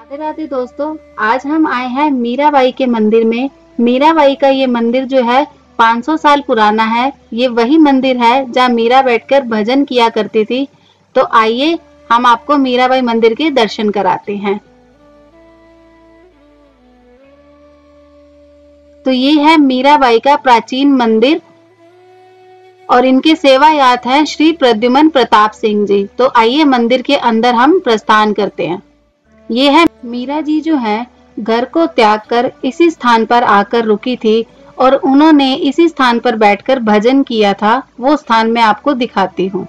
राधे राधे दोस्तों, आज हम आए हैं मीराबाई के मंदिर में। मीराबाई का ये मंदिर जो है 500 साल पुराना है। ये वही मंदिर है जहाँ मीरा बैठकर भजन किया करती थी। तो आइए हम आपको मीराबाई मंदिर के दर्शन कराते हैं। तो ये है मीराबाई का प्राचीन मंदिर और इनके सेवायात हैं श्री प्रद्युमन प्रताप सिंह जी। तो आइए मंदिर के अंदर हम प्रस्थान करते हैं। ये है मीरा जी जो है घर को त्याग कर इसी स्थान पर आकर रुकी थी और उन्होंने इसी स्थान पर बैठकर भजन किया था। वो स्थान मैं आपको दिखाती हूँ।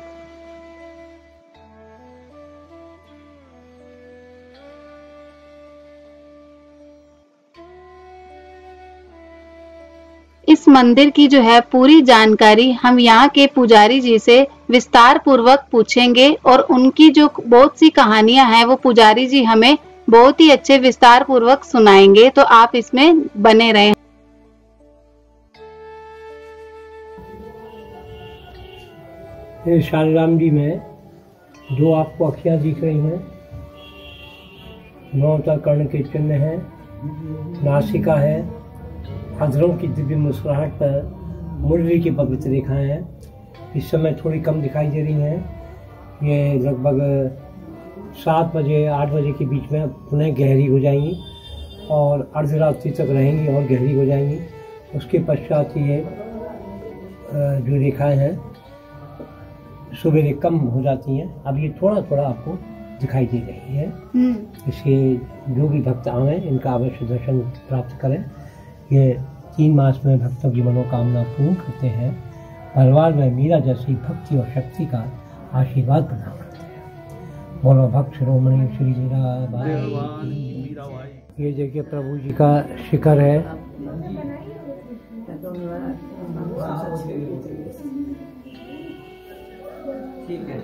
इस मंदिर की जो है पूरी जानकारी हम यहाँ के पुजारी जी से विस्तार पूर्वक पूछेंगे और उनकी जो बहुत सी कहानियां हैं वो पुजारी जी हमें बहुत ही अच्छे विस्तार पूर्वक सुनाएंगे। तो आप इसमें बने रहें। ये शालिग्राम जी में जो आपको अखियाँ दिख रही हैं, नौता कर्ण के चिन्ह है, नासिका है, अधरों की दिव्य मुस्कुराहट पर मुरली की पवित्र रेखाएं हैं। इस समय थोड़ी कम दिखाई दे रही हैं। ये लगभग 7 बजे 8 बजे के बीच में पुनः गहरी हो जाएंगी और अर्धरात्रि तक रहेंगी और गहरी हो जाएंगी। उसके पश्चात ये जो रेखाएं हैं सवेरे कम हो जाती हैं। अब ये थोड़ा थोड़ा आपको दिखाई दे रही है। इसलिए जो भी भक्त आवें इनका अवश्य दर्शन प्राप्त करें। ये 3 मास में भक्तों की मनोकामना पूर्ण करते हैं। परिवार में मीरा जैसी भक्ति और शक्ति का आशीर्वाद प्रदान करते हैं। बोलो भक्त शिरोमणि श्री मीराबाई। ये देखिए प्रभु जी का शिखर है। ठीक है।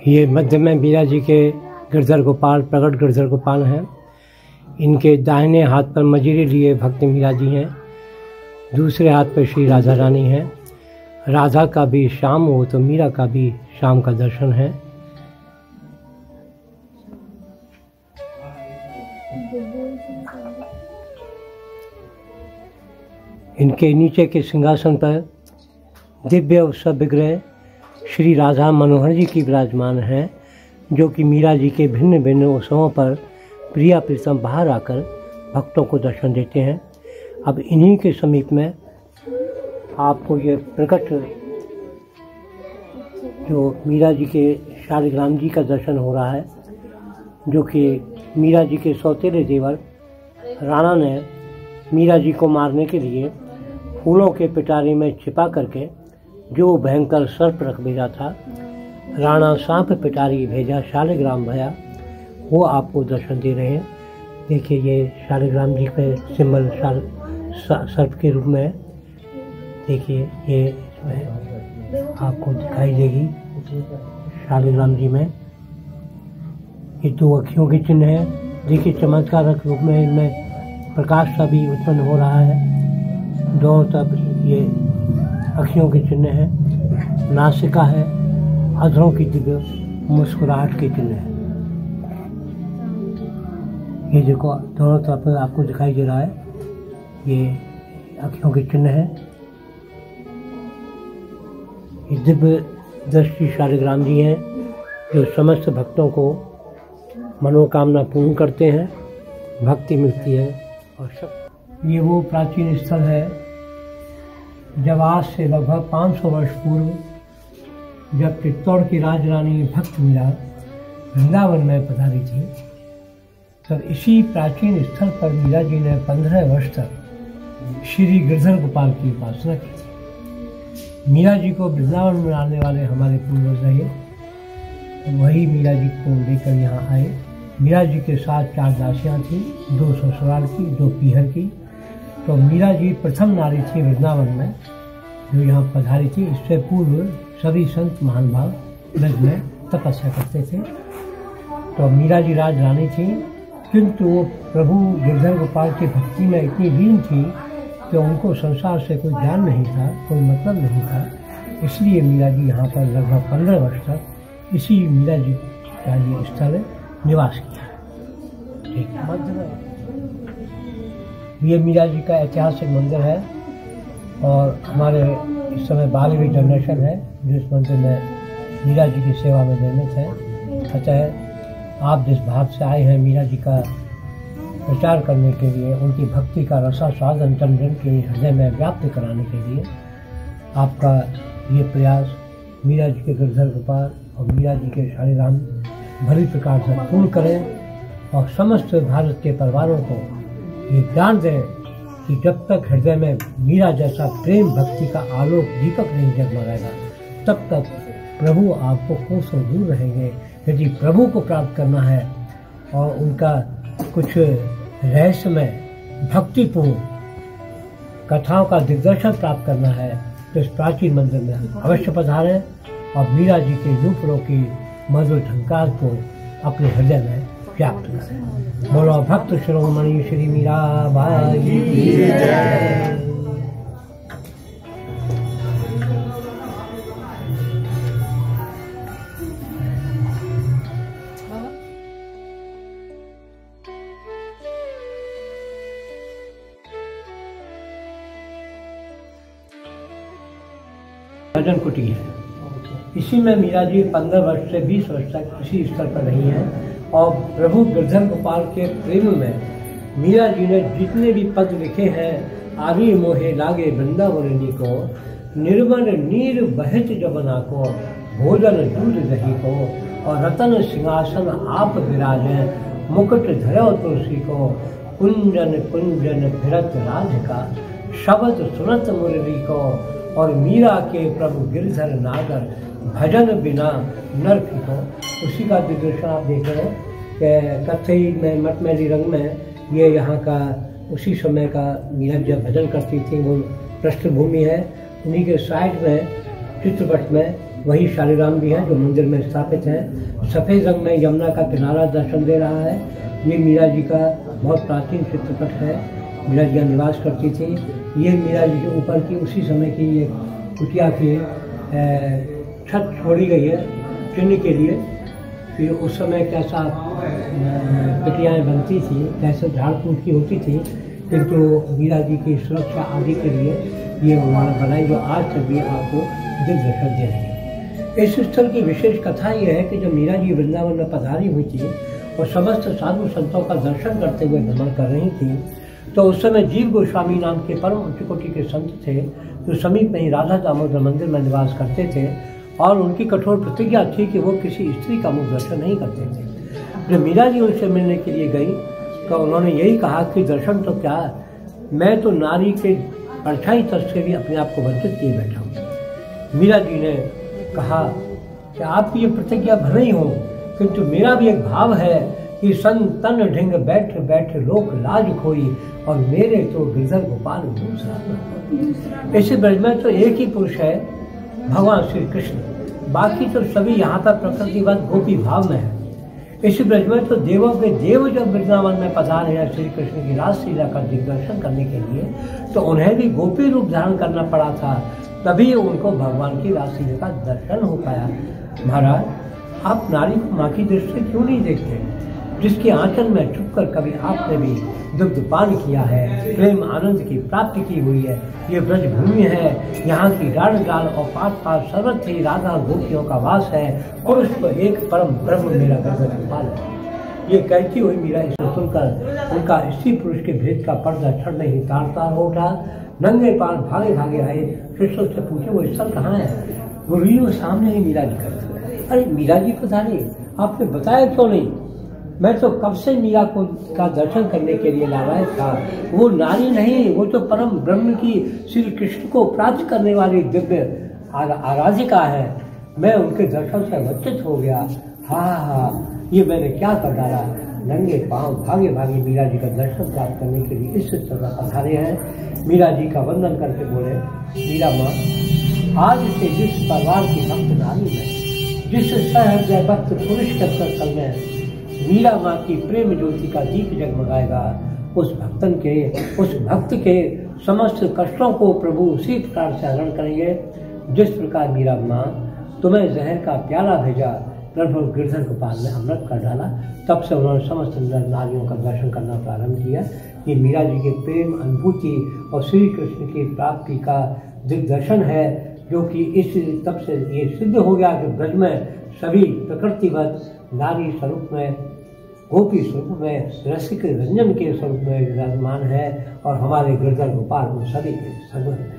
ये मध्य में मीरा जी के गिरधर गोपाल, प्रकट गिरधर गोपाल हैं। इनके दाहिने हाथ पर मजीरे लिए भक्त मीरा जी हैं। दूसरे हाथ पर श्री राधा रानी हैं। राधा का भी शाम हो तो मीरा का भी शाम का दर्शन है। इनके नीचे के सिंहासन पर दिव्य उत्सव विग्रह श्री राधा मनोहर जी की विराजमान हैं, जो कि मीरा जी के भिन्न भिन्न उत्सवों पर प्रिया प्रीतम बाहर आकर भक्तों को दर्शन देते हैं। अब इन्हीं के समीप में आपको ये प्रकट जो मीरा जी के शालिग्राम जी का दर्शन हो रहा है, जो कि मीरा जी के सौतेले देवर राणा ने मीरा जी को मारने के लिए फूलों के पिटारे में छिपा करके जो भयंकर सर्प रख भेजा था। राणा सांप पिटारी भेजा शालिग्राम भया, वो आपको दर्शन दे रहे हैं। देखिए ये शालिग्राम जी पे सिंबल सर्प के रूप में। देखिए ये इसमें आपको दिखाई देगी शालिग्राम जी में। ये 2 अखियों के चिन्ह है। देखिए चमत्कारक रूप में इनमें प्रकाश सा भी उत्पन्न हो रहा है। दोनों तरफ ये अखियों के चिन्ह है। नासिका है, अधरों की दिव्य मुस्कुराहट के चिन्ह है। ये देखो दोनों तरफ आपको दिखाई दे रहा है, ये अखियों के चिन्ह है। ये दिव्य दृष्टि शालिग्राम जी हैं, जो समस्त भक्तों को मनोकामना पूर्ण करते हैं, भक्ति मिलती है और शक्ति। ये वो प्राचीन स्थल है जब आज से लगभग 500 वर्ष पूर्व जब चित्तौड़ की राजरानी भक्त मीरा वृंदावन में पधारी थी, तब इसी प्राचीन स्थल पर मीरा जी ने 15 वर्ष तक श्री गिरधर गोपाल की उपासना की थी। मीरा जी को वृंदावन में आने वाले हमारे पूर्वज रहे, वही मीरा जी को लेकर यहाँ आए। मीरा जी के साथ 4 दासियाँ थीं, 2 ससुराल की, 2 पीहर की। तो मीरा जी प्रथम नारी थी वृंदावन में जो यहाँ पधारी थी। इससे पूर्व सभी संत महानुभाव ब्रज में तपस्या करते थे। तो मीरा जी राज रानी थी, किंतु वो प्रभु गिरधर गोपाल की भक्ति में इतनी लीन थी कि उनको संसार से कोई ज्ञान नहीं था, कोई मतलब नहीं था। इसलिए मीरा जी यहाँ पर लगभग 15 वर्ष तक इसी मीरा जी का ये स्थल निवास किया। ठीक है, ये मीरा जी का ऐतिहासिक मंदिर है और हमारे इस समय 12वीं जनरेशन है जो इस मंदिर में मीरा जी की सेवा में निर्मित है। अतः आप जिस भाव से आए हैं मीरा जी का प्रचार करने के लिए, उनकी भक्ति का रसा स्वादन जन के हृदय में व्याप्त कराने के लिए, आपका ये प्रयास मीरा जी के गिरधर गोपाल और मीरा जी के शाली राम भली प्रकार से पूर्ण करें और समस्त भारत के परिवारों को ये ज्ञान दें कि जब तक हृदय में मीरा जैसा प्रेम भक्ति का आलोक दीपक नहीं जगमगाएगा तब तक प्रभु आपको कोसों दूर रहेंगे। यदि प्रभु को प्राप्त करना है और उनका कुछ रहस्यमय भक्तिपूर्ण कथाओं का दिग्दर्शन प्राप्त करना है तो इस प्राचीन मंदिर में अवश्य पधारें और मीरा जी के नूपुरों की मधुर झंकार को अपने हृदय में व्याप्त करें। बोलो भक्त शिरोमणि श्री मीरा बाई की जय। भजन कुटी है, इसी में मीरा जी 15 वर्ष से 20 वर्ष तक इसी स्तर पर रही हैं और प्रभु गिरधर गोपाल के प्रेम में मीरा जी ने जितने भी पद लिखे हैं, आरी मोहे लागे वृंदावनी को, निर्मल नीर बहित जबना को, भोजन दूध दही को, और रतन सिंहासन आप विराजे, मुकुट धरो तुलसी को, कुंजन कुंजन फिरत राधिका, शब्द सुनत मुरली को, और मीरा के प्रभु गिरधर नागर, भजन बिना नर को। उसी का दिग्दर्शन आप देख रहे हैं कि कथई में मटमैली रंग में ये यहाँ का उसी समय का मीरा जब भजन करती थी वो पृष्ठभूमि है। उन्हीं के साइड में चित्रपट में वही शालीराम भी हैं जो मंदिर में स्थापित हैं। सफ़ेद रंग में यमुना का किनारा दर्शन दे रहा है। ये मीरा जी का बहुत प्राचीन चित्रपट है, मीरा जी निवास करती थी। ये मीरा जी के ऊपर की उसी समय की ये कुटिया की छत छोड़ी गई है चिन्ह के लिए कि उस समय कैसा कुटियाएँ बनती थी, कैसे झाड़ फूट की होती थी, किंतु मीरा जी की सुरक्षा आदि के लिए ये उन्होंने बनाई जो आज तक भी आपको दिग्दर्शन दे रही है। इस स्थल की विशेष कथा ये है कि जब मीरा जी वृंदावन में पधारी हुई थी और समस्त साधु संतों का दर्शन करते हुए भ्रमण कर रही थी तो उस समय जीव गोस्वामी नाम के परम उच्च कोटि के संत थे जो समीप में ही राधा दामोदर मंदिर में निवास करते थे और उनकी कठोर प्रतिज्ञा थी कि वो किसी स्त्री का मुख दर्शन नहीं करते थे। जब मीरा जी उनसे मिलने के लिए गई तो उन्होंने यही कहा कि दर्शन तो क्या, मैं तो नारी के परछाई तक से भी अपने आप को वंचित किए बैठा हूँ। मीरा जी ने कहा कि आपकी ये प्रतिज्ञा भले ही हो किंतु मेरा भी एक भाव है कि सन तन ढिंग बैठ बैठ लोक लाज खोई और मेरे तो गिरधर गोपाल दूसरा। इस ब्रज में तो एक ही पुरुष है भगवान श्री कृष्ण, बाकी तो सभी यहाँ पर प्रकृतिवत गोपी भाव में है। इस ब्रज में तो देवों के देव जब वृंदावन में पधारे हैं श्री कृष्ण की रासलीला का दिग्दर्शन करने के लिए तो उन्हें भी गोपी रूप धारण करना पड़ा था, तभी उनको भगवान की रासलीला का दर्शन हो पाया। महाराज, आप नारी को माँ की दृष्टि से क्यों नहीं देखते, जिसके आंचल में छुपकर कभी आपने भी दुग्ध पान किया है, प्रेम आनंद की प्राप्ति की हुई है। ये ब्रज भूमि है, यहाँ की डाल डाल और पास पास सर्वत्र ही राधा गोपियों का वास है। पुरुष को एक परम ब्रह्म मेरा गिरधर गोपाल है। ये कहती हुई मीरा इसे सुनकर उनका स्त्री पुरुष के भेद का पर्दा क्षण नहीं तारता हो उठा। नंगे पान भागे भागे आए, शिष्यों से पूछे वो स्थल कहाँ है। गुरु जी वो सामने ही मीरा जी करते। अरे मीरा जी पधारी, आपने बताया क्यों नहीं। मैं तो कब से मीरा को का दर्शन करने के लिए लालायत था। वो नारी नहीं, वो तो परम ब्रह्म की श्री कृष्ण को प्राप्त करने वाली दिव्य आराधिका है। मैं उनके दर्शन से वंचित हो गया। हाँ, ये मैंने क्या कर डाला। नंगे पांव भागे भागे मीरा जी का दर्शन प्राप्त करने के लिए इस तरह पधारे हैं। मीरा जी का वंदन करके बोले, मीरा माँ, आज से जिस परिवार की भक्त नारी में, जिस सहृदय भक्त पुरुष के अंतःस्थल में मीरा माँ की प्रेम ज्योति का दीप जगमगाएगा, उस भक्त के समस्त कष्टों को प्रभु उसी प्रकार से हरण करेंगे जिस प्रकार मीरा माँ तुम्हें जहर का प्याला भेजा, प्रभु गिरधर गोपाल ने अमृत कर डाला। तब से उन्होंने समस्त नारियों का दर्शन करना प्रारंभ किया। ये मीरा जी के प्रेम अनुभूति और श्री कृष्ण की प्राप्ति का दिग्दर्शन है, जो कि इस तब से ये सिद्ध हो गया कि ब्रज में सभी प्रकृतिवत नारी स्वरूप में, गोपी स्वरूप में, रसिक रंजन के स्वरूप में विराजमान है और हमारे गिरधर गोपाल उन सभी के सर्व है।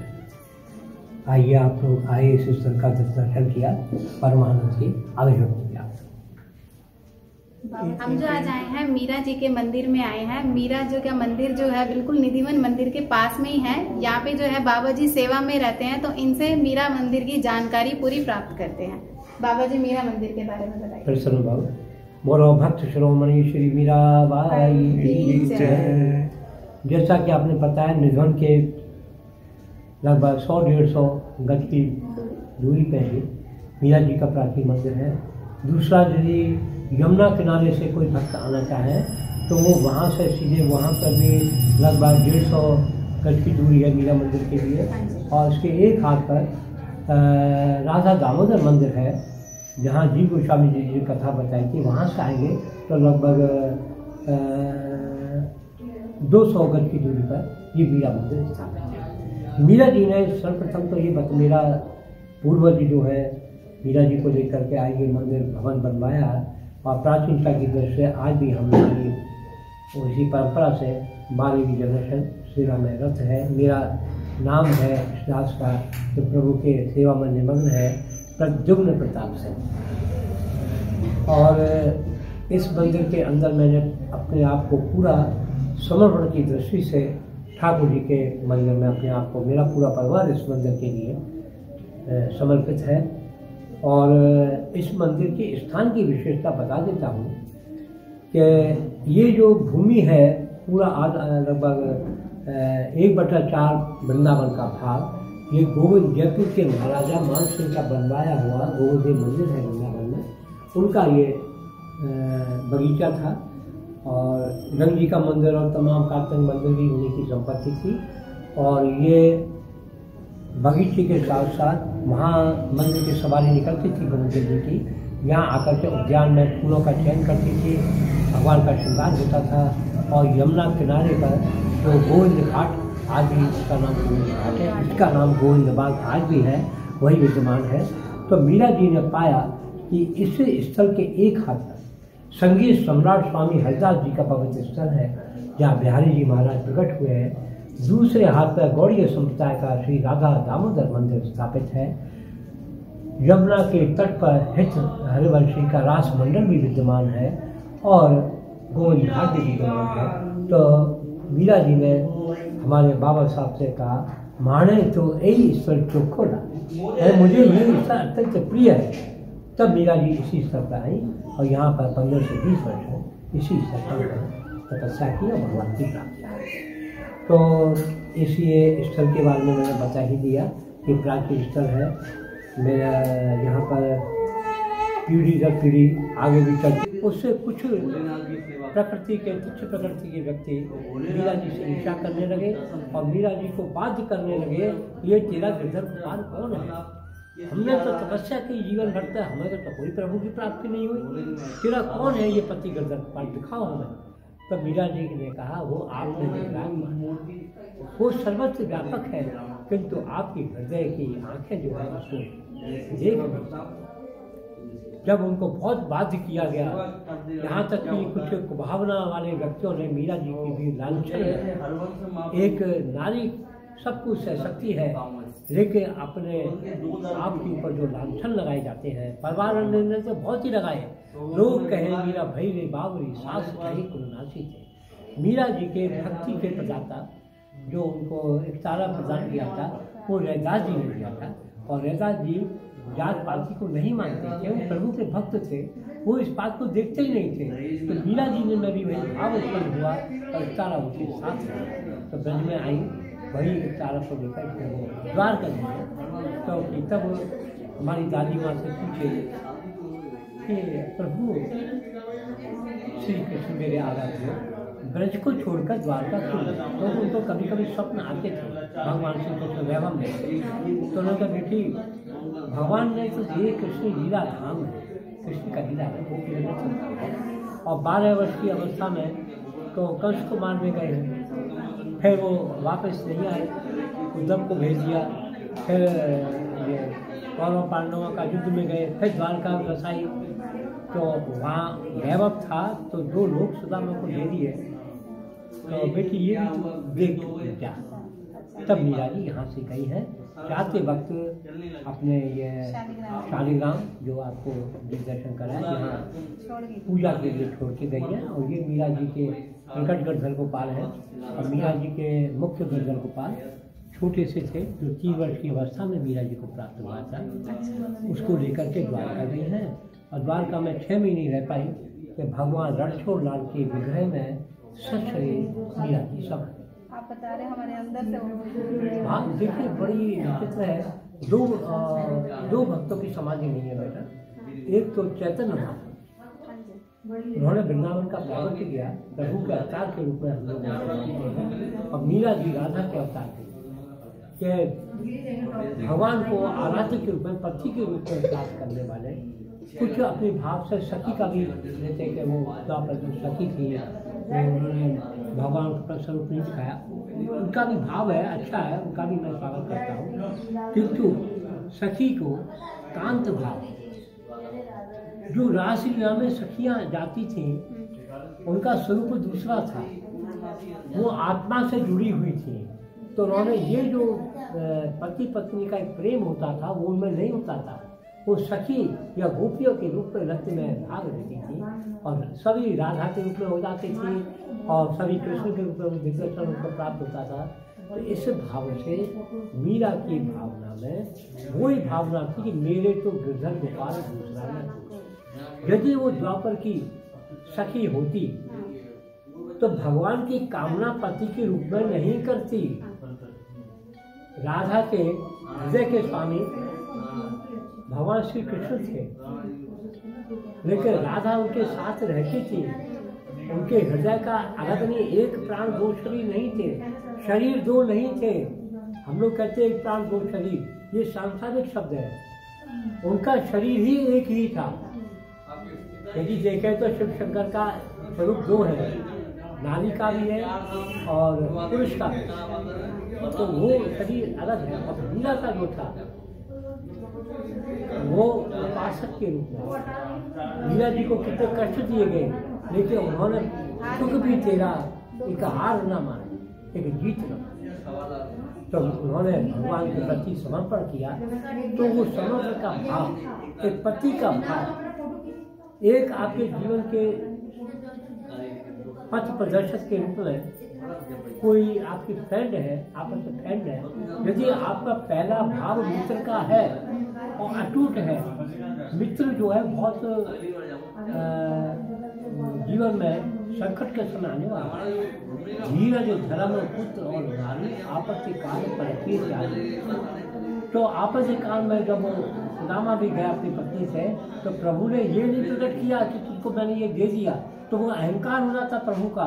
आइए आप लोग आए, इस स्थल का दर्शन किया, परमानंद की अभिव्यक्ति किया। हम जो आज आए हैं मीरा जी के मंदिर में आए हैं। मीरा जी का मंदिर जो है बिल्कुल निधिवन मंदिर के पास में ही है। यहाँ पे जो है बाबा जी सेवा में रहते हैं, तो इनसे मीरा मंदिर की जानकारी पूरी प्राप्त करते हैं। बाबा जी मीरा मंदिर के बारे में बताइए। प्रसन्न बाबू, बोलो भक्त शिरोमणि श्री मीरा बाई की जय। जैसा कि आपने बताया, निधन के लगभग 100-150 गज की दूरी पे ही मीरा जी का प्राचीन मंदिर है। दूसरा, यदि यमुना किनारे से कोई भक्त आना चाहे तो वो वहाँ से सीधे वहाँ पर भी लगभग 150 गज की दूरी है मीरा मंदिर के लिए। और उसके एक हाथ पर राधा दामोदर मंदिर है, जहाँ जीव गोस्वामी जी ने कथा बताई थी। वहाँ से आएंगे तो लगभग 200 गज की दूरी पर ये मीरा मंदिर स्थापित है। मीरा जी ने सर्वप्रथम तो ये मेरा पूर्वज जो है मीरा जी को लेकर के आए, ये मंदिर भवन बनवाया और प्राचीनता की दृष्टि से आज भी हम उसी परंपरा से माली की जनरेशन सेवा में रत है। मेरा नाम है इस दास का, जो प्रभु के सेवा में निमग्न है, प्रद्युम्न प्रताप से। और इस मंदिर के अंदर मैंने अपने आप को पूरा समर्पण की दृष्टि से ठाकुर जी के मंदिर में अपने आप को, मेरा पूरा परिवार इस मंदिर के लिए समर्पित है। और इस मंदिर के स्थान की विशेषता बता देता हूँ कि ये जो भूमि है पूरा लगभग 1/4 वृंदावन का भाग, ये गोविंद जयपुर के महाराजा मान सिंह का बनवाया हुआ गोविंद मंदिर है वृंदावन में, उनका ये बगीचा था। और रंग जी का मंदिर और तमाम कार्तिक मंदिर भी उन्हीं की संपत्ति थी। और ये बगीचे के साथ साथ वहाँ मंदिर की सवारी निकलती थी गोविंद जी की। यहाँ आकर के उद्यान में फूलों का चयन करती थी, भगवान का श्रृंगार होता था। और यमुना किनारे पर जो गोविंद घाट, आज भी इसका नाम गोविंद घाट है, इसका नाम गोविंद बाग आज भी है, वही विद्यमान है। तो मीरा जी ने पाया कि इस स्थल के एक हाथ पर संगीत सम्राट स्वामी हरिदास जी का पवित्र स्थल है, जहाँ बिहारी जी महाराज प्रकट हुए हैं। दूसरे हाथ पर गौड़ीय संप्रदाय का श्री राधा दामोदर मंदिर स्थापित है। यमुना के तट पर हित हरिवंशी का रास मंडल भी विद्यमान है और गोविंद घाट भी विद्यमान है। तो मीरा जी ने हमारे बाबा साहब से कहा, माने तो यही स्थल तो खोला है, मुझे ये स्थल अत्यंत प्रिय है। तब मीरा जी इसी स्थल पर आई और यहाँ पर 15 से 20 वर्ष इसी स्थल पर तपस्या की और भगवान की प्राप्ति की। तो इसलिए स्थल के बारे में मैंने बता ही दिया कि प्राचीन स्थल है। मेरा यहाँ पर पीढ़ी दर पीढ़ी आगे भी चलती, उससे कुछ प्रकृति के तुच्छ प्रकृति के व्यक्ति मीरा जी से ईर्ष्या करने लगे और मीरा जी को बाध्य करने लगे, ये तेरा गिरधर गोपाल कौन है? हमने तो तपस्या की जीवन भर तक, हमें तो कोई प्रभु की प्राप्ति नहीं हुई, तेरा कौन है ये पति गिरधर गोपाल, दिखाओ हमें। तो मीरा जी ने कहा, वो आपने देखा, वो सर्वत्र व्यापक है, किंतु आपकी हृदय की आंखें जो है उसको देख नहीं। जब उनको बहुत बाध्य किया गया, यहाँ तक कि कुछ कुभावना वाले व्यक्तियों ने मीरा जी की भी लांछन, एक नारी सब कुछ सह सकती है, लेकिन अपने आप के ऊपर जो लांछन लगाए जाते हैं, परिवार ने तो बहुत ही लगाए, लोग कहे मीरा भई रे बावरी सास कहे कुलनासी थे। मीरा जी के भक्ति के प्रदाता जो उनको एक तारा प्रदान किया था वो रैदास जी ने दिया था। और रैदास जी जात पाति को नहीं मानते थे, वो प्रभु के भक्त थे, वो इस बात को देखते ही नहीं थे। तो मीरा जी ने में भी वही भाव उत्पन्न हुआ और तारा उनके साथ रहा। तो ब्रज में आई वही तारा को लेकर वो द्वार कर दिए। तो तब हमारी दादी माँ से पूछे कि प्रभु श्री कृष्ण मेरे आराध्य ब्रज को छोड़कर द्वारका क्यों? तो उनको कभी कभी स्वप्न आते थे भगवान श्री कृष्ण वैभव में। तो उन्होंने कहा बेटी भगवान ने तो ये कृष्ण लीला धाम है, कृष्ण का लीला है, वो लीला। और 12 वर्ष की अवस्था में तो कंस को मारने गए हैं, फिर वो वापस नहीं आए, उद्धव को भेज दिया। फिर ये कौरव पांडवों का युद्ध में गए, फिर द्वारका बसाई। तो वहाँ वैभव था तो 2 लोग सुदामा को दे दिए। तो बेटी ये भी तो देख क्या। तब मीरा जी यहाँ से गई है, जाते वक्त अपने ये शालिग्राम जो आपको दिग्दर्शन कराया यहाँ पूजा के लिए छोड़ के गई है। और ये मीरा जी के निकट गढ़धर गोपाल हैं। और मीरा जी के मुख्य गढ़धर गोपाल छोटे से थे जो 3 वर्ष की अवस्था में मीरा जी को प्राप्त हुआ था, उसको लेकर के द्वारका गई हैं। और द्वारका में 6 महीने रह पाई कि भगवान रणछोड़ लाल के विग्रह में सच मीरा जी सब आप बता रहे हमारे अंदर से। हाँ देखिए बड़ी विचित्र है। दो भक्तों की समाधि नहीं है बेटा। एक तो चैतन्य महाप्रभु, उन्होंने वृंदावन का प्रागट्य किया प्रभु के अवतार के रूप में हम लोग। और मीरा जी राधा के अवतार के कि भगवान को आराध्य के रूप में पति के रूप में प्राप्त करने वाले। कुछ अपने भाव से सखी का भी लेते कि वो द्वापर जो सखी थी उन्होंने भगवान का स्वरूप नहीं दिखाया, उनका भी भाव है, अच्छा है, उनका भी मैं स्वागत करता हूँ। किंतु सखी को कांत भाव, जो रासलीला में सखियाँ जाती थीं उनका स्वरूप दूसरा था, वो आत्मा से जुड़ी हुई थी। तो उन्होंने ये जो पति पत्नी का एक प्रेम होता था वो उनमें नहीं होता था। वो सखी या गोपियों के रूप में नृत्य में भाग लेती थी और सभी राधा के रूप में हो जाती थी और सभी कृष्ण के रूप में दिग्दर्शन उनको प्राप्त होता था। तो इस भाव से मीरा की भावना में वही भावना थी कि मेरे तो गिरधर गोपाल दूसरा न। यदि वो द्वापर की सखी होती तो भगवान की कामना पति के रूप में नहीं करती। राधा के हृदय के स्वामी भगवान श्री कृष्ण थे, लेकिन राधा उनके साथ रहती थी। उनके हृदय का अलग नहीं, एक प्राण 2 शरीर नहीं थे, शरीर 2 नहीं थे। हम लोग कहते हैं एक प्राण 2 शरीर, ये सांसारिक शब्द है। उनका शरीर ही एक ही था। यदि देखें तो शिव शंकर का स्वरूप 2 है, नारी का भी है और पुरुष का भी। तो वो शरीर अलग है। और मीरा का जो था वो उपासक के रूप में मीरा जी को कितने कष्ट दिए गए, लेकिन उन्होंने सुख भी तेरा एक हार न माना, एक जीत न माना। तो उन्होंने भगवान के प्रति समर्पण किया। तो वो समर्पण का भाव, एक पति का भाव, एक आपके जीवन के पथ प्रदर्शक के रूप में कोई आपकी फ्रेंड है, आपस में फ्रेंड है, यदि आपका पहला भाव मित्र का है और अटूट है, मित्र जो है बहुत जीवन में संकट के समय आने वाला है। धीरज धर्म पुत्र और नारी आपत्ति काल पर। तो आपत्ति काल में जब सुदामा भी गया अपनी पत्नी से, तो प्रभु ने ये नहीं प्रकट किया कि तुझको मैंने ये दे दिया। तो वो अहंकार हो रहा था प्रभु का,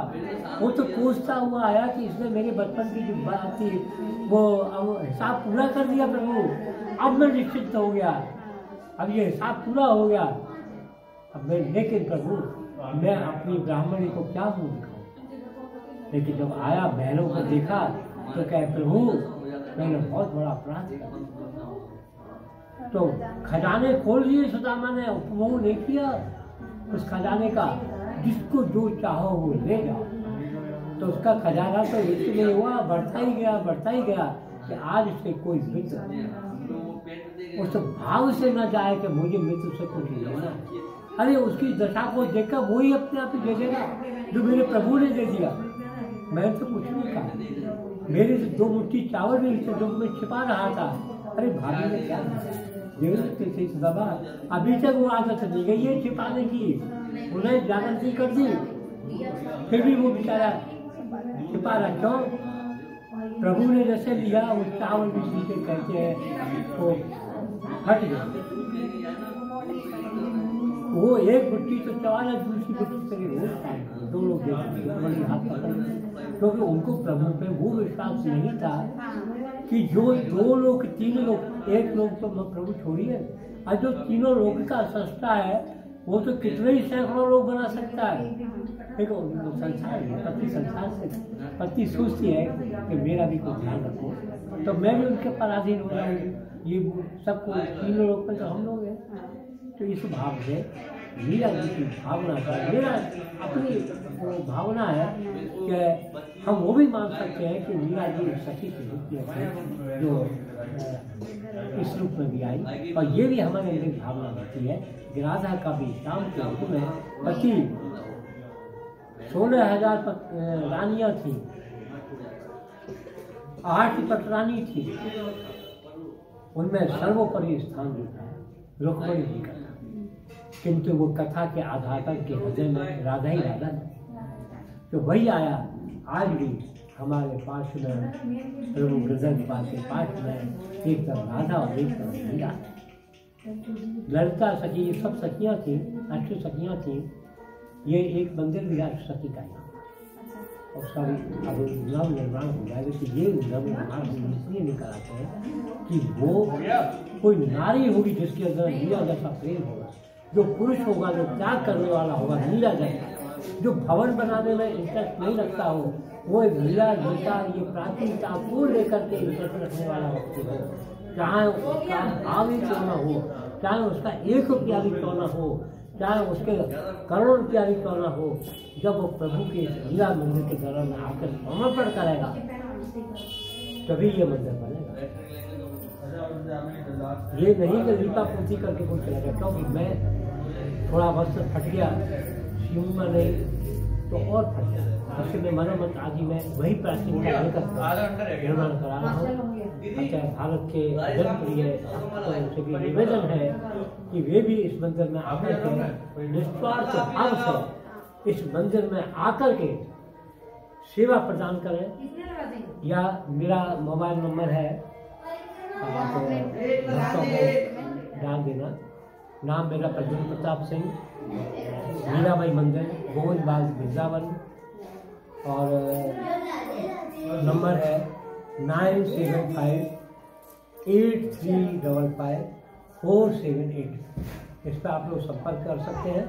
वो तो कोसता हुआ आया कि इसने मेरे बचपन की जो बात थी वो अब हिसाब पूरा कर दिया प्रभु, अब मैं निश्चित हो गया, अब ये हिसाब पूरा हो गया। अब मैं लेकिन प्रभु मैं अपनी ब्राह्मणी को क्या मुँह दिखाऊं। लेकिन जब आया बहनों को देखा तो कहे प्रभु मैंने बहुत बड़ा अपराध किया। तो खजाने खोल दिए सुदामा ने, उपभोग नहीं किया उस खजाने का। जिसको जो चाहो वो ले जाओ। तो उसका खजाना तो इसलिए हुआ, बढ़ता ही गया कि आज से कोई मित्र उस भाव से न जाए कि मुझे मित्र से कुछ लेना है। अरे उसकी दशा को देखकर वही अपने आप ही दे देगा जो मेरे प्रभु ने दे दिया। मैंने तो कुछ नहीं कहा, मेरे से 2 मुट्ठी चावल भी थे जो मैं छिपा रहा था। अरे भाभी ने क्या देखते बाबा, अभी तक वो आदत नहीं गई है छिपाने की, उन्हें जागृति कर दी, फिर भी वो बेचारा छिपा रहा। क्यों? प्रभु ने जैसे लिया वो चावल भी सीधे कहते हैं तो हट गया। वो एक मुट्ठी तो चवाना, दूसरी मुट्ठी से वो 2 लोग बड़ी हाथ पकड़, क्योंकि उनको प्रभु पे वो विश्वास नहीं था कि जो 2 लोग 3 लोग, 1 लोग तो प्रभु छोड़िए, और जो 3 लोग का सस्ता है वो तो कितने ही सैकड़ों लोग बना सकता है। देखो संसार है, पति संसार से पति सोचती है कि मेरा भी कुछ ध्यान रखो, तो मैं भी उनके पराधीन हो जाऊँ। ये सबको 3 लोग पर तो हम लोग हैं। तो इस भाव से मीरा जी की भावना का मेरा अपनी वो भावना है कि हम वो भी मान सकते हैं कि मीरा जी सखी की रूप में जो इस रूप में भी आई, और ये भी हमारे अंदर भावना होती है कि राधा का भी शाम के रूप में पति 16,000 रानियां थी, 8 पटरानी थी, उनमें सर्वोपरि स्थान देता है रुक्मणी जी का, किंतु वो कथा के आधार पर के हृदय में राधा ही राधा है। तो वही आया आज भी हमारे पास में प्रभु ब्रजपाल के पास में एक तरफ राधा और एक तरफ मीरा। ललिता सखी, ये सब सखियाँ थी, 8 सखियाँ थी। ये एक मंदिर भी आज सखी का नाम और सारी अब नव निर्माण हो जाएगा। तो ये नव निर्माण हम इसलिए नहीं कराते हैं कि वो कोई नारी होगी जिसके अंदर मीरा जैसा प्रेम होगा, जो पुरुष होगा, जो त्याग करने वाला होगा मीरा जैसा, जो भवन बनाने में इंटरेस्ट नहीं रखता हो, वो मीरा गीता ये प्राचीनता को लेकर के इंटरेस्ट रखने वाला व्यक्ति हो, चाहे उसका भाव ही क्यों न हो, चाहे उसका 1 रुपया भी क्यों न हो, चाहे उसके करोड़ रुपया भी क्यों न हो, जब वो प्रभु के मीरा मंदिर के घर में आकर समर्पण करेगा तभी ये मंदिर बनेगा। ये नहीं कि लीपा पूर्ति करके कोई चलेगा। क्योंकि मैं थोड़ा वस्त्र फट गया, सीऊंगा नहीं तो और फट गया, इसलिए मरम्मत आदि में वही प्राचीनता लेकर निर्माण करा रहा हूँ। अतः भारत के जनप्रिय उनसे भी निवेदन है कि वे भी इस मंदिर में आकर के निस्वार्थ भाव से इस मंदिर में आकर के सेवा प्रदान करें। या मेरा मोबाइल नंबर है, आप भक्तों को डाल देना। नाम मेरा प्रद्युम्न प्रताप सिंह, मीराबाई मंदिर, गोविंदबाग, वृंदावन, और नंबर है 9758355478। इस पर आप लोग संपर्क कर सकते हैं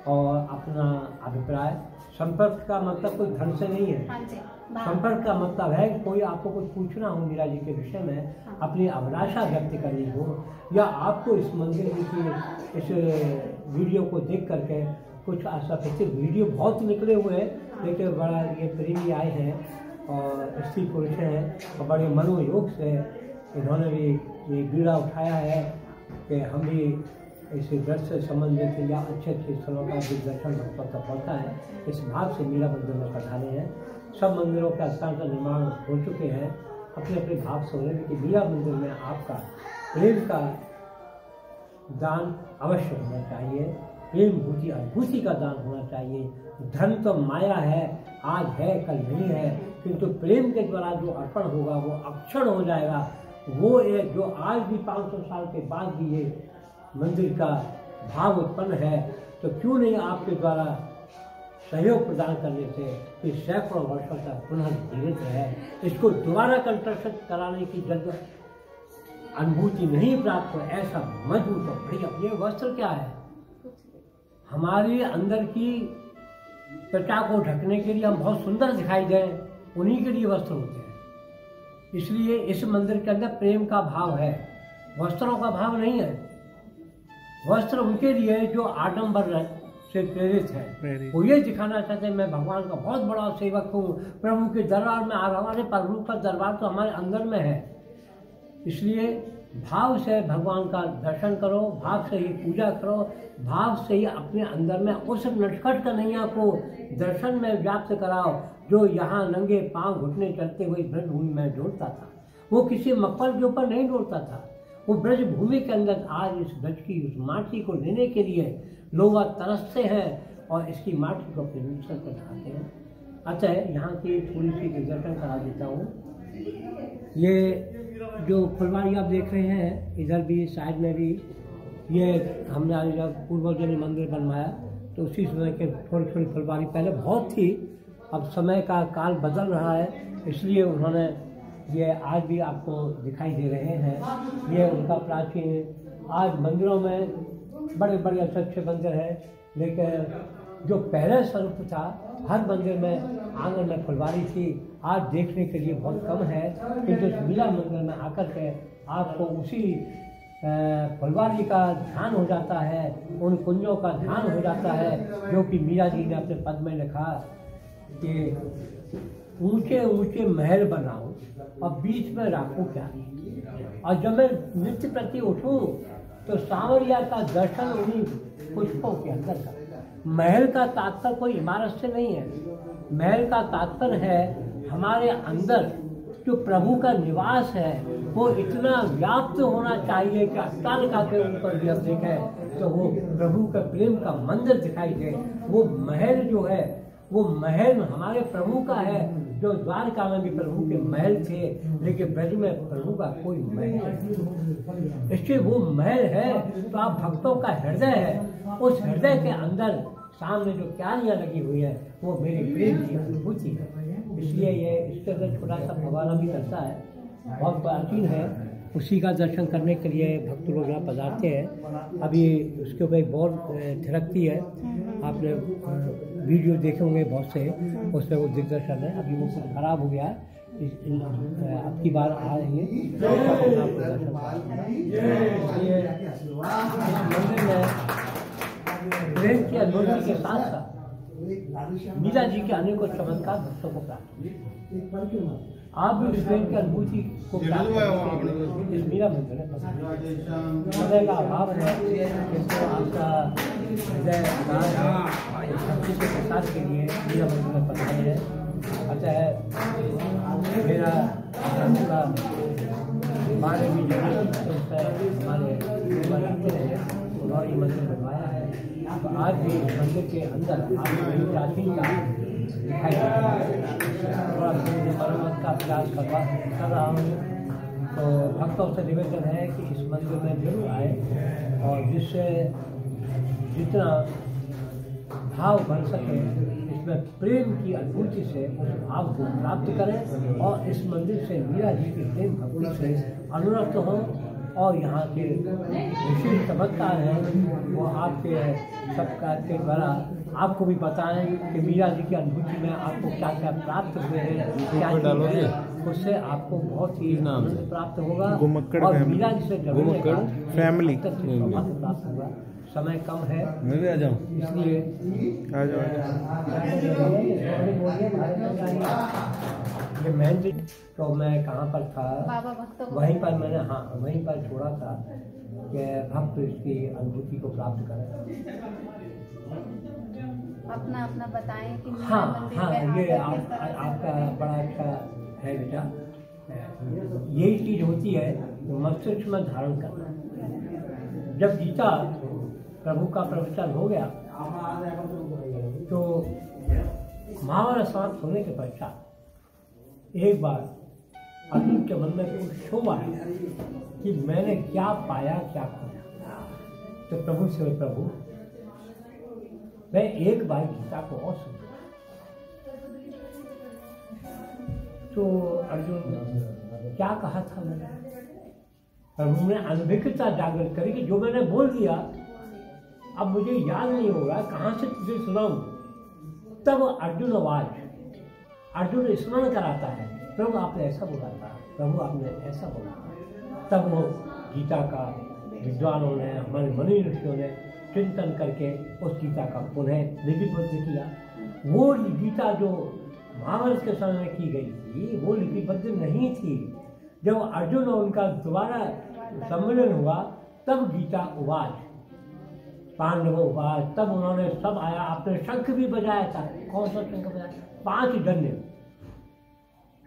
और अपना अभिप्राय, संपर्क का मतलब कोई धन से नहीं है, संपर्क का मतलब है कोई आपको कुछ पूछना हो मीरा जी के विषय में, अपनी अभिलाषा व्यक्त करनी हो, या आपको इस मंदिर की इस वीडियो को देख करके कुछ आशा करते। वीडियो बहुत निकले हुए हैं, लेकिन बड़ा ये प्रेमी आए हैं और स्त्री पुरुष हैं और बड़े मनोयोग से इन्होंने भी ये बीड़ा उठाया है कि हम भी इस व्रत से संबंधित या अच्छे अच्छे स्थलों का दिग्दर्शन भक्तों तक पड़ता है, इस भाव से मीरा मंदिर में पधारे हैं। सब मंदिरों का स्थान का निर्माण हो चुके हैं। अपने अपने भाव से होने कि मीरा मंदिर में आपका प्रेम का दान अवश्य होना चाहिए, प्रेम भूति अनुभूति का दान होना चाहिए। धन तो माया है, आज है कल नहीं है, किंतु प्रेम के द्वारा जो अर्पण होगा वो अक्षण हो जाएगा। वो एक जो आज भी 500 साल के बाद भी ये मंदिर का भाव उत्पन्न है, तो क्यों नहीं आपके द्वारा सहयोग प्रदान करने से कि सैकड़ों वर्षों तक पुनः जीवित है। इसको दोबारा कंस्ट्रक्शन कराने की जब अनुभूति नहीं प्राप्त हो, ऐसा मजबूत हो बढ़िया। ये वस्त्र क्या है? हमारे अंदर की त्वचा को ढकने के लिए हम बहुत सुंदर दिखाई दें, उन्हीं के लिए वस्त्र होते हैं। इसलिए इस मंदिर के अंदर प्रेम का भाव है, वस्त्रों का भाव नहीं है। वस्त्र उनके लिए जो आडंबर से प्रेरित है, वो ये दिखाना चाहते हैं मैं भगवान का बहुत बड़ा सेवक हूँ, प्रभु के दरबार में आ रहा हूँ। अरे प्रभु का दरबार तो हमारे अंदर में है। इसलिए भाव से भगवान का दर्शन करो, भाव से ही पूजा करो, भाव से ही अपने अंदर में उस नटखट कन्हैया को दर्शन में व्याप्त कराओ जो यहाँ नंगे पांव घुटने चलते हुए ब्रज भूमि में डोलता था। वो किसी मक्कल के ऊपर नहीं डोलता था, वो ब्रज भूमि के अंदर आज इस ब्रज की उस माटी को लेने के लिए लोग तरसते हैं और इसकी माटी को अपने मिक्सर पर खाते हैं। अतः यहाँ की थोड़ी सी दर्शन करा देता हूँ। ये जो फुलवारी आप देख रहे हैं, इधर भी साइड में भी ये हमने जब पूर्वजों ने मंदिर बनवाया तो उसी समय के थोड़ी थोड़ी फुलवारी पहले बहुत थी, अब समय का काल बदल रहा है इसलिए उन्होंने ये आज भी आपको दिखाई दे रहे हैं। ये उनका प्राचीन, आज मंदिरों में बड़े बड़े अच्छे अच्छे मंदिर हैं, लेकिन जो पहले स्वरूप था हर मंदिर में आंगन में फुलवारी थी, आज देखने के लिए बहुत कम है। किंतु इस मीरा मंदिर में आकर के आपको उसी फुलवारी का ध्यान हो जाता है, उन कुंजों का ध्यान हो जाता है जो कि मीरा जी ने अपने पद में लिखा कि ऊंचे ऊंचे महल बनाओ और बीच में राखो प्यारी, और जब मैं नृत्य प्रति उठूं तो सांवरिया का दर्शन उन्हीं पुष्पों के अंदर का। महल का तात्पर्य कोई इमारत से नहीं है, महल का तात्पर्य है हमारे अंदर जो प्रभु का निवास है वो इतना व्याप्त होना चाहिए कि अट्टालिका के ऊपर भी हम देखें तो वो प्रभु का प्रेम का मंदिर दिखाई दे। वो महल जो है वो महल हमारे प्रभु का है, जो द्वारका में भी प्रभु के महल थे, लेकिन ब्रज में प्रभु का कोई महल नहीं। इसलिए वो महल है तो आप भक्तों का हृदय है, उस हृदय के अंदर सामने जो क्यारियाँ लगी हुई है वो मेरी प्रेम की अनुभूति है। इसलिए ये इसके अंदर छोटा सा फवारा भी करता है, बहुत प्राचीन है, उसी का दर्शन करने के लिए भक्त लोग यहाँ पधारते हैं। अभी उसके ऊपर एक बहुत थिरकती है, आपने वीडियो देखे होंगे बहुत से, उसमें वो दिग्दर्शन है। अभी वो कुछ खराब हो गया है, अब की बार आ रही है मंदिर में प्रेम की अनुभूति के साथ साथ मीरा जी के अनेकों चमत्कार भक्तों को प्राप्त हुए। आप भी इस प्रेम की अनुभूति को प्राप्त इस मीरा मंदिर है। समय का अभाव है, किंतु आपका हृदय भक्ति के प्रसाद के लिए मीरा मंदिर में पधारे हैं। अतः मेरा का हमारे भी हमारे रहे उन्होंने ये मंदिर बनवाया है। तो आज भी मंदिर के अंदर आपको प्राचीनता दिखाई दे रहा है। थोड़ा मरम्मत का प्रयास कर रहा हूँ, तो भक्तों से निवेदन है कि इस मंदिर में जरूर आए और जिससे जितना भाव बन सके इसमें प्रेम की अनुभूति से उस भाव को प्राप्त करें और इस मंदिर से मीरा जी की प्रेम भक्ति से अनुरक्त हों। और यहाँ के विशेष चमत्कार हैं वो आपके सबका के द्वारा आपको भी बताएं कि मीरा जी की अनुभूति में आपको क्या क्या प्राप्त हुए हैं, क्या है, उससे आपको बहुत ही आनंद प्राप्त होगा और मीरा जी से जुड़ने का फैमिली प्राप्त होगा। समय कम है, मैं भी आ जाऊँ, इसलिए आ जाओ। ये मेन तो मैं कहाँ पर था, वहीं पर मैंने वहीं पर छोड़ा था कि भक्त इसकी अनुभूति को प्राप्त करें। अपना अपना बताएं कि ये आपका बड़ा अच्छा है बेटा। यही चीज होती है मस्तिष्क में धारण करना। जब गीता प्रभु का प्रवचन हो गया तो महाभारत समाप्त होने के पश्चात एक बार अर्जुन के मन में कुछ शोभा आया कि मैंने क्या पाया क्या खोया। तो प्रभु से प्रभु मैं एक बार गीता को और सुन। तो अर्जुन क्या कहा था मैंने? प्रभु ने अनभिज्ञता जागृत करी कि जो मैंने बोल दिया अब मुझे याद नहीं हो रहा कहाँ से तुझे सुनाऊं। तब अर्जुन स्मरण कराता है, प्रभु आपने ऐसा बोला था, प्रभु आपने ऐसा बोला था। तब वो गीता का विद्वानों ने, हमारे मुनि ऋषियों ने चिंतन करके उस गीता का पुनः लिपिबद्ध किया। वो गीता जो महाभारत के समय में की गई थी वो लिपिबद्ध नहीं थी, जब अर्जुन और उनका दोबारा सम्मेलन हुआ तब गीता उवाच, पांडव उवाच, तब उन्होंने सब आया, आपने शंख भी बजाया था। कौन सा शंख बजाया? 5 जन्य,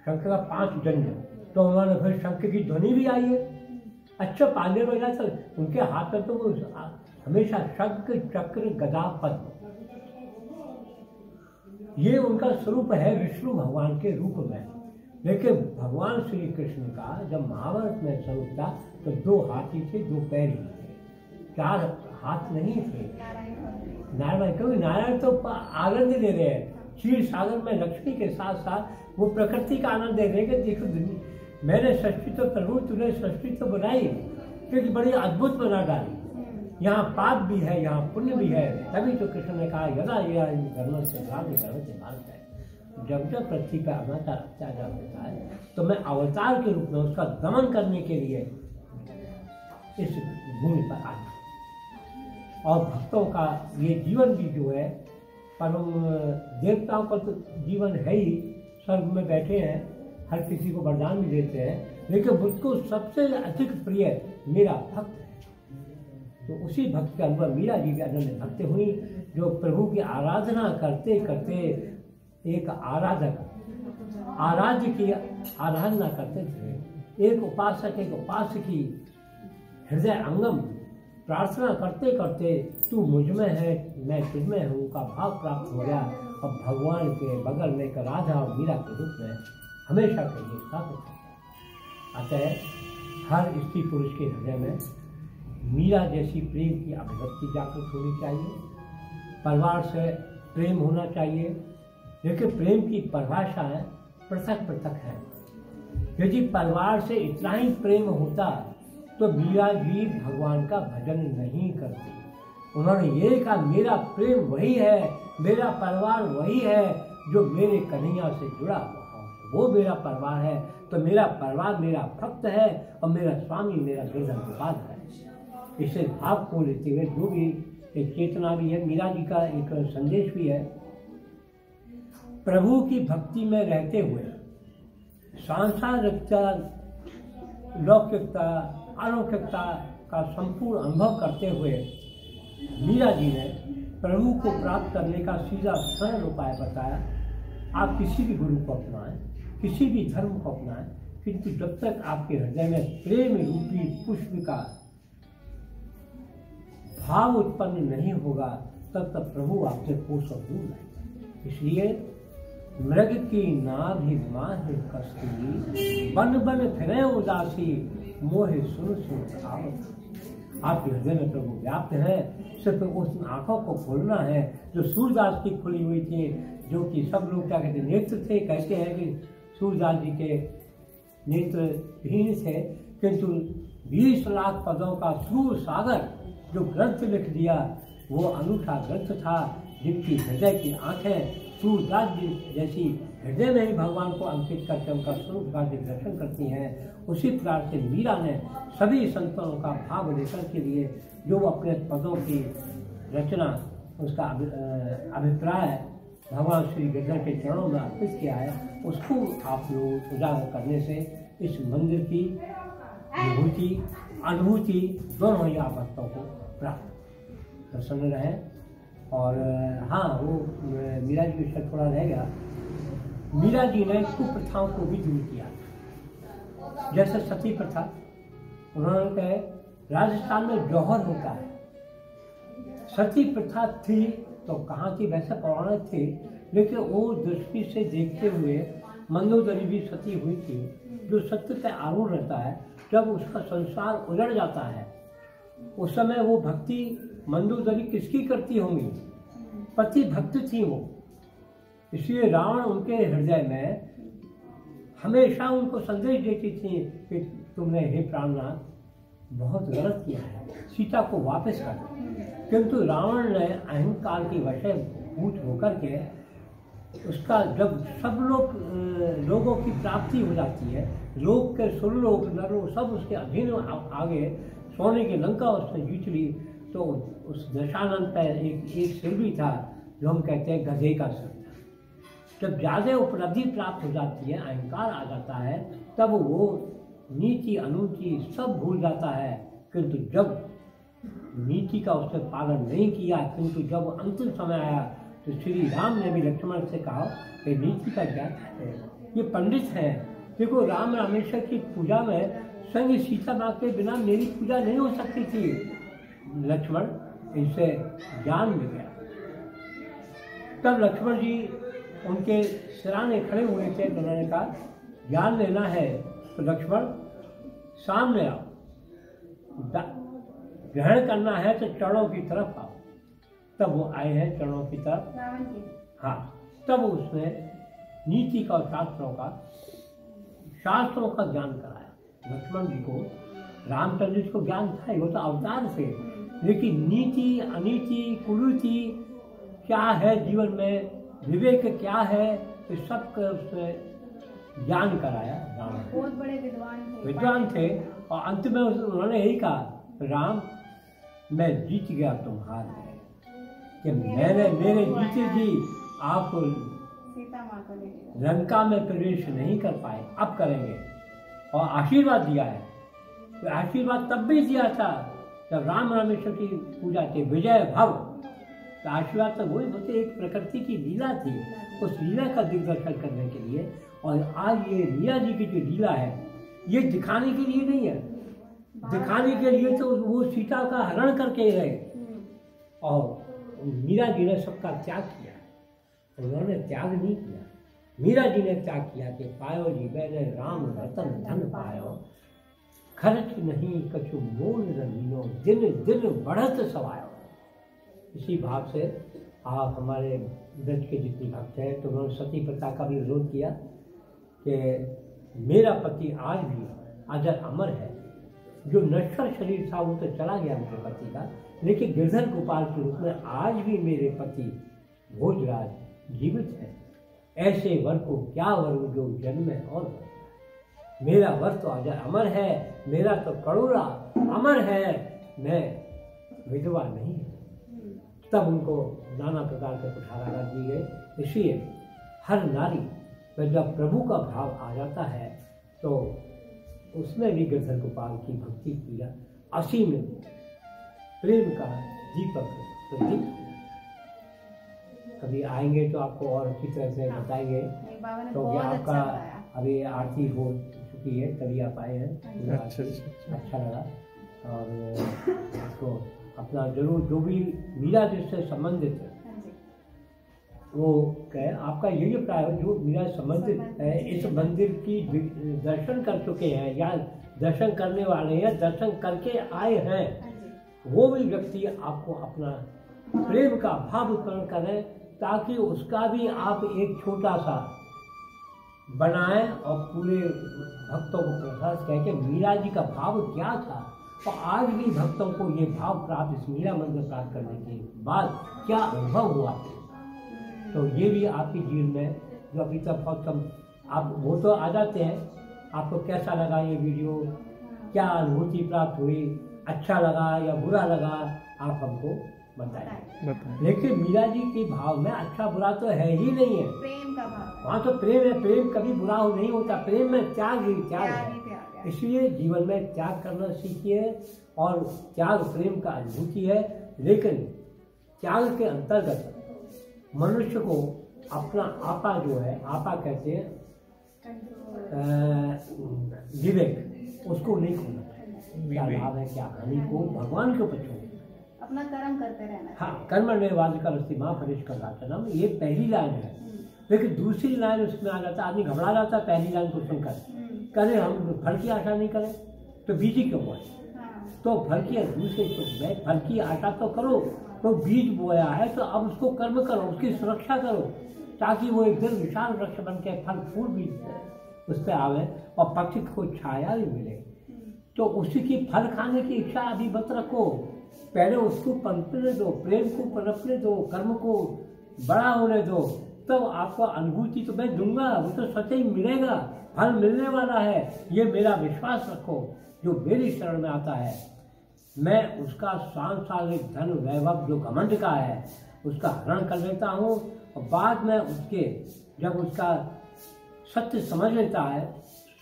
शंख का 5 जन्य। तो उन्होंने फिर शंख की ध्वनि भी आई है। अच्छा पांडव बजा तो उनके हाथ में तो वो हमेशा शंख चक्र गदा पद्म, ये उनका स्वरूप है विष्णु भगवान के रूप में। लेकिन भगवान श्री कृष्ण का जब महाभारत में स्वरूप था तो 2 हाथी थे, 2 पैर ही थे, 4 हाथ नहीं थे। नारायण, क्योंकि नारायण तो आनंद ले रहे हैं क्षीर सागर में लक्ष्मी के साथ साथ, वो प्रकृति का आनंद दे रहे हैं कि देखो मैंने सृष्टि तो प्रभु तूने सृष्टि तो बनाई, क्योंकि बड़ी अद्भुत बना डाली, यहाँ पाप भी है, यहाँ पुण्य भी है। तभी तो कृष्ण ने कहा यदा यदा धर्म से भारत है, जब जब पृथ्वी पर अनाचार अत्याचार होता है तो मैं अवतार के रूप में उसका दमन करने के लिए इस भूमि पर आया। और भक्तों का ये जीवन भी जो है, परम देवताओं का तो जीवन है ही, स्वर्ग में बैठे हैं, हर किसी को वरदान भी देते हैं, लेकिन मुझको सबसे अधिक प्रिय मेरा भक्त है। तो उसी भक्त के अनुभव मीरा जी के अनन्य भक्त हुई, जो प्रभु की आराधना करते करते एक आराधक आराध्य की आराधना करते थे, एक उपासक एक उपासक की हृदय अंगम प्रार्थना करते करते तू मुझ में है मैं तुझ में हूँ का भाव प्राप्त हो गया। और भगवान के बगल में एक राधा और मीरा के रूप में हमेशा के लिए साथ होता है। अतः हर स्त्री पुरुष के हृदय में मीरा जैसी प्रेम की अभिव्यक्ति जागृत होनी चाहिए, परिवार से प्रेम होना चाहिए। लेकिन प्रेम की परिभाषाएं पृथक पृथक है। यदि परिवार से इतना ही प्रेम होता तो मीरा जी भगवान का भजन नहीं करती। उन्होंने ये कहा मेरा प्रेम वही है, मेरा परिवार वही है जो मेरे कन्हैया से जुड़ा हुआ हो, वो मेरा परिवार है। तो मेरा परिवार मेरा भक्त है और मेरा स्वामी मेरा गिरधर गोपाल है। इसे भाव को लेते हुए जो भी एक चेतना भी है, मीरा जी का एक संदेश भी है, प्रभु की भक्ति में रहते हुए सांसारिकता लौकिकता अलौकिकता का संपूर्ण अनुभव करते हुए मीरा जी ने प्रभु को प्राप्त करने का सीधा सरल उपाय बताया। आप किसी भी गुरु को अपनाएं, किसी भी धर्म को अपनाएं, किंतु जब तक आपके हृदय में प्रेम रूपी पुष्प का भाव उत्पन्न नहीं होगा तब तक प्रभु आपसे कोसों दूर है। इसलिए मृग की नाभि माहि कस्तूरी, बन बन फिरे उदासी, मोहे सुन सुन आवत। आपके हृदय में प्रभु व्याप्त है, सिर्फ उस आंखों को खोलना है जो सूरदास की खुली हुई थी, जो कि सब लोग क्या कहते नेत्र थे। कहते हैं कि सूरदास जी के नेत्रहीन थे, किंतु 20 लाख पदों का सूर सागर जो ग्रंथ लिख दिया वो अनूठा ग्रंथ था, जिनकी हृदय की आंखें सूरदास जी जैसी हृदय में ही भगवान को अंकित करके उनका स्वरूप का दर्शन करती हैं। उसी प्रकार से मीरा ने सभी संतों का भाव लेकर के लिए जो अपने पदों की रचना उसका अभिप्राय भगवान श्री गिरधर के चरणों में अर्पित किया है, उसको आप लोग उजागर करने से इस मंदिर की विभूति अनुभूति दोनों ही आप भक्तों को प्राप्त प्रसन्न रहे। और हाँ, वो मीरा जी विषय थोड़ा रह गया। मीरा जी ने कुप्रथाओं को भी दूर किया, जैसे सती प्रथा। उन्होंने कहे राजस्थान में जौहर होता है, सती प्रथा थी तो कहाँ थी, वैसे पौराणिक थी, लेकिन वो दृष्टि से देखते हुए मंदोदरी भी सती हुई थी। जो सत्य पे आरूढ़ रहता है, जब उसका संसार उजड़ जाता है उस समय वो भक्ति मंदोदरी किसकी करती होंगी, पति भक्त थी वो। इसलिए रावण उनके हृदय में हमेशा उनको संदेश देती थी कि तुमने हे प्राणनाथ बहुत गलत किया है, सीता को वापस कर। किंतु रावण ने अहंकार की वशभूत होकर के उसका जब सब लोगों की प्राप्ति हो जाती है, लोक के सुरलोक नरलोक सब उसके अधीन आगे सोने की लंका उसने जीत ली। तो उस दशानंद पर एक सिर भी था जो हम कहते हैं गधे का सिर था। जब ज़्यादा उपलब्धि प्राप्त हो जाती है, अहंकार आ जाता है, तब वो नीति अनूति सब भूल जाता है, किंतु जब नीति का उसने पालन नहीं किया, किंतु जब अंतिम समय आया तो श्री राम ने भी लक्ष्मण से कहा कि नीति का क्या है, ये पंडित हैं, देखो राम रामेश्वर की पूजा में संग सीता माँ के बिना मेरी पूजा नहीं हो सकती थी। लक्ष्मण इनसे ज्ञान मिल गया। तब लक्ष्मण जी उनके सिराने खड़े हुए थे, तो उन्होंने कहा ज्ञान लेना है तो लक्ष्मण सामने आओ, ग्रहण करना है तो चरणों की तरफ आओ। तब वो आए हैं चरणों की तरफ। हाँ, तब उसने नीति का और शास्त्रों का ज्ञान कराया लक्ष्मण जी को। रामचंद्र जी को ज्ञान था, वो तो अवतार थे, लेकिन नीति अनीति कुरीति क्या है जीवन में, विवेक क्या है, इस सब का उसने ज्ञान कराया। राम बहुत बड़े विद्वान थे और अंत में उन्होंने यही कहा, राम मैं जीत गया, तुम हार गए, कि मेरे जीते जी आप सीता माँ को लंका में प्रवेश नहीं कर पाए, अब करेंगे। और आशीर्वाद दिया है, तो आशीर्वाद तब भी दिया था जब राम रामेश्वर की पूजा थी, विजय भव। तो आशीर्वाद तो वही होते, एक प्रकृति की लीला थी, उस लीला का दिग्दर्शन करने के लिए। और आज ये मीरा जी की जो लीला है, ये दिखाने के लिए नहीं है, दिखाने के लिए तो वो सीता का हरण करके गए। और मीरा जी ने सबका त्याग किया, उन्होंने त्याग नहीं किया। मीरा जी ने त्याग किया कि पायो जी मैंने राम रतन धन पायो, खर्च नहीं कछु मोल नीनो, दिन दिन बढ़त सवायो। इसी भाव से आप हमारे ब्रज के जितने भक्त हैं, तो उन्होंने सती प्रथा का भी विरोध किया कि मेरा पति आज भी अजर अमर है। जो नश्वर शरीर था वो तो चला गया मेरे पति का, लेकिन गिरधर गोपाल के रूप में आज भी मेरे पति भोजराज जीवित है। ऐसे वर को क्या वर जो जन्म है और मेरा वर तो अजर अमर है, मेरा तो करोड़ा अमर है, मैं विधवा नहीं है। तब उनको नाना प्रकार के कुठाराघात दिए गए। इसलिए हर नारी में जब प्रभु का भाव आ जाता है तो उसमें भी गिरधर गोपाल की भक्ति किया असीम प्रेम का दीपक प्रदीप। कभी आएंगे तो आपको और अच्छी तरह से बताएंगे, क्योंकि आपका अभी आरती हो चुकी है, तभी आप आए हैं। अच्छा लगा। और आपको अपना जरूर जो भी मीरा जिससे संबंधित है वो कहे, आपका यही प्राय जो मीरा संबंधित है, इस मंदिर की दर्शन कर चुके हैं या दर्शन करने वाले हैं, दर्शन करके आए हैं, वो भी व्यक्ति आपको अपना प्रेम का भाव उत्पन्न करें, ताकि उसका भी आप एक छोटा सा बनाएं और पूरे भक्तों को प्रसाद कह के मीरा जी का भाव क्या था। और आज भी भक्तों को ये भाव प्राप्त, इस मीरा मंदिर प्राप्त करने के बाद क्या अनुभव हुआ, तो ये भी आपके जीवन में जो अभी तक बहुत कम आप वो तो आ जाते हैं, आपको कैसा लगा ये वीडियो, क्या अनुभूति प्राप्त हुई, अच्छा लगा या बुरा लगा, आप हमको बताएं। लेकिन मीरा जी के भाव में अच्छा बुरा तो है ही नहीं है, प्रेम का भाव, वहाँ तो प्रेम है, प्रेम कभी बुरा नहीं होता, प्रेम में त्याग ही त्याग है। इसलिए जीवन में त्याग करना सीखिए, और त्याग प्रेम का अनुभूति है। लेकिन त्याग के अंतर्गत मनुष्य को अपना आपा जो है, आपा कहते हैं विवेक, उसको नहीं खोना चाहिए। क्या लाभ है क्या हानि को भगवान के ऊपर छोड़, अपना कर्म करते रहना। हाँ, कर्म में वादिका माँ परेश कर राचनम, ये पहली लाइन है। लेकिन दूसरी लाइन उसमें आ जाता है, आदमी घबरा जाता है पहली लाइन को सुनकर, करें हम फल की आशा नहीं करें तो बीज क्यों बोए। तो फल की दूसरे फल की आशा तो करो, तो बीज बोया है तो अब उसको कर्म करो, उसकी सुरक्षा करो, ताकि वो एक दिन विशाल वृक्ष बन के फल फूल भी उस पर आवे और पक्षी को छाया भी मिले। तो उसी की फल खाने की इच्छा अभी मत रखो, पहले उसको पनपने दो, प्रेम को पनपने दो, कर्म को बड़ा होने दो, तब आपको अनुभूति तो मैं दूंगा, वो तो सच ही मिलेगा, फल मिलने वाला है, ये मेरा विश्वास रखो। जो मेरी शरण में आता है मैं उसका सांसारिक धन वैभव जो घमंड का है उसका हरण कर लेता हूँ, और बाद में उसके जब उसका सत्य समझ लेता है,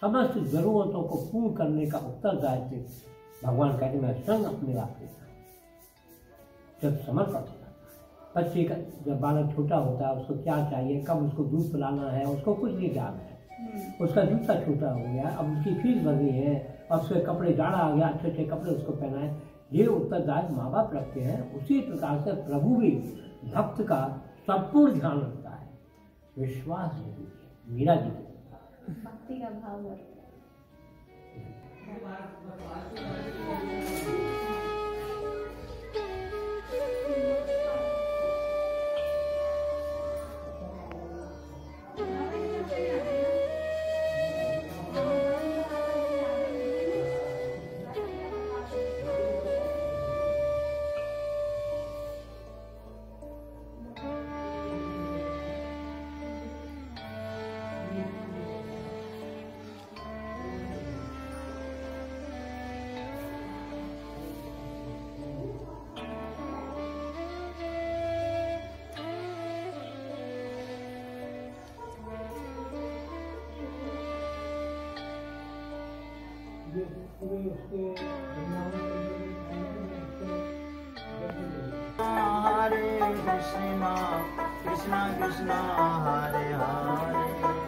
समस्त जरूरतों को पूर्ण करने का उत्तरदायित्व भगवान कहते मैं स्वयं अपने आप लेता हूँ। जब समर्पण होता है बच्चे का, जब बालक छोटा होता है उसको क्या चाहिए, कब उसको दूध पिलाना है, उसको कुछ नहीं ध्यान है। उसका जूता छोटा हो गया, अब उसकी फीस भरनी है, अब उसके कपड़े जाड़ा आ गया, अच्छे अच्छे कपड़े उसको पहनाए, ये उत्तरदायित्व माँ बाप रखते हैं। उसी प्रकार से प्रभु भी भक्त का संपूर्ण ध्यान रखता है। विश्वास जरूरी है। मीरा जी भक्ति का भाव है। हरे कृष्णा कृष्णा कृष्णा हरे हरे